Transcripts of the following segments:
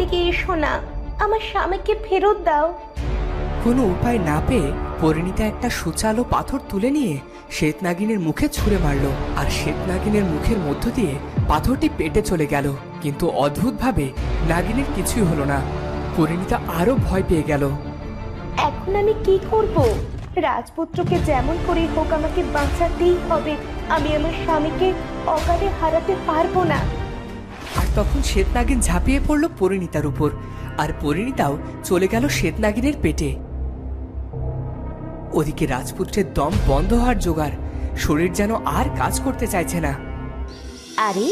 দিকে এসো না, আমার স্বামীকে ফেরত দাও। কোনো উপায় না পেয়ে পরিণীতা একটা সুচালো পাথর তুলে নিয়ে শ্বেতনাগিনের মুখে ছুঁড়ে মারল, আর শ্বেতনাগিনের মুখের মধ্য দিয়ে পাথরটি পেটে চলে গেল। কিন্তু অদ্ভুতভাবে নাগিনের কিছুই হলো না। পরিণীতা আরো ভয় পেয়ে গেল। এখন আমি কি করব? রাজপুত্রকে যেমন করে হোক আমাকে বাঁচাতেই হবে। আমি আমার স্বামীকে অকালে হারাতে পারবো না। আর তখন শ্বেতনাগিন ঝাঁপিয়ে পড়ল পরিণীতার উপর, আর পরিণীতাও চলে গেল শ্বেতনাগিনের পেটে। ওদিকে রাজপুত্রের দম বন্ধ হওয়ার জোগাড়, শরীর যেন আর কাজ করতে চাইছে না। আরে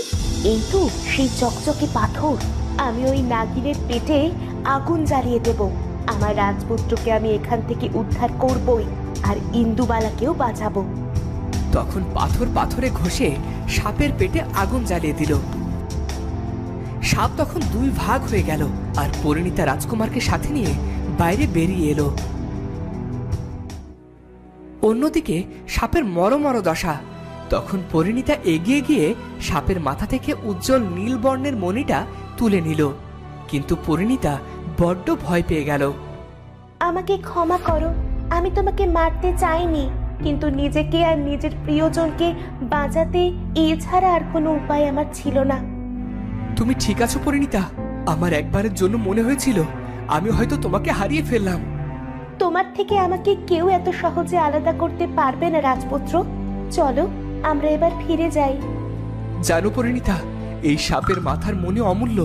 এই তো সেই চকচকে পাথর। আমি ওই নাগিনের পেটে আগুন জ্বালিয়ে দেব। আমার রাজপুত্রকে আমি এখান থেকে উদ্ধার করবই, আর ইন্দুবালাকেও বাঁচাবো। তখন পাথর পাথরে ঘষে সাপের পেটে আগুন জ্বালিয়ে দিল। সাপ তখন দুই ভাগ হয়ে গেল, আর পরিণীতা রাজকুমারকে সাথে নিয়ে বাইরে বেরিয়ে এলো। অন্যদিকে সাপের মরমর দশা। তখন পরিণীতা এগিয়ে গিয়ে সাপের মাথা থেকে উজ্জ্বল নীল বর্ণের মণিটা তুলে নিল। কিন্তু পরিণীতা বড্ড ভয় পেয়ে গেল। আমাকে ক্ষমা করো, আমি তোমাকে মারতে চাইনি, কিন্তু নিজেকে আর নিজের প্রিয়জনকে বাঁচাতে এছাড়া আর কোনো উপায় আমার ছিল না। তুমি ঠিক আছো পরিণীতা? আমার একবারের জন্য মনে হয়েছিল আমি হয়তো তোমাকে হারিয়ে ফেললাম। তোমার থেকে আমাকে কেউ এত সহজে আলাদা করতে পারবে না রাজপুত্র। চলো আমরা এবার ফিরে যাই। জানো পরিণীতা, এই সাপের মাথার মণি অমূল্য।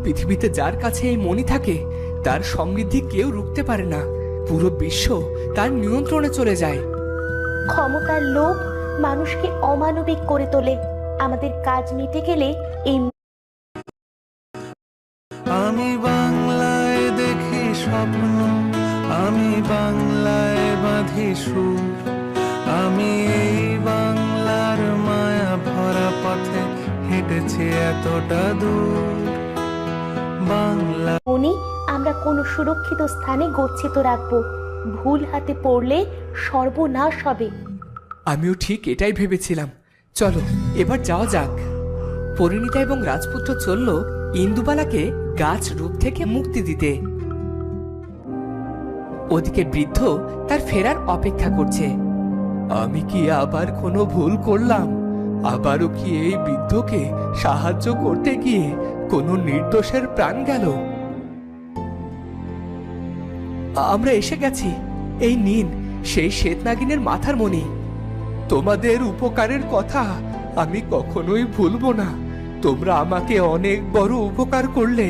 পৃথিবীতে যার কাছে এই মণি থাকে তার সমৃদ্ধি কেউ রুখতে পারে না। পুরো বিশ্ব তার নিয়ন্ত্রণে চলে যায়। ক্ষমতার লোভ মানুষকে অমানবিক করে তোলে। আমাদের কাজ মিটে গেলে এই আমি বাংলায় দেখি স্বপ্ন, আমি বাংলায় বাঁধি সুর, আমি এই বাংলার মায়া ভরা পথে হেঁটেছি এতটা দূর। বাংলা মনি আমরা কোনো সুরক্ষিত স্থানে গচ্ছিত রাখবো। ভুল হাতে পড়লে সর্বনাশ হবে। আমিও ঠিক এটাই ভেবেছিলাম। চলো এবার যাওয়া যাক। পরিণীতা এবং রাজপুত্র চলল ইন্দুবালাকে গাছ রূপ থেকে মুক্তি দিতে। ওদিকে বৃদ্ধ তার ফেরার অপেক্ষা করছে। আমি কি আবার কোনো ভুল করলাম? আবারও কি এই বৃদ্ধকে সাহায্য করতে গিয়ে কোনো নির্দোষের প্রাণ গেল? আমরা এসে গেছি। এই নিন সেই শ্বেতনাগিনের মাথার মণি। তোমাদের উপকারের কথা আমি কখনোই ভুলবো না। তোমরা আমাকে অনেক বড় উপকার করলে।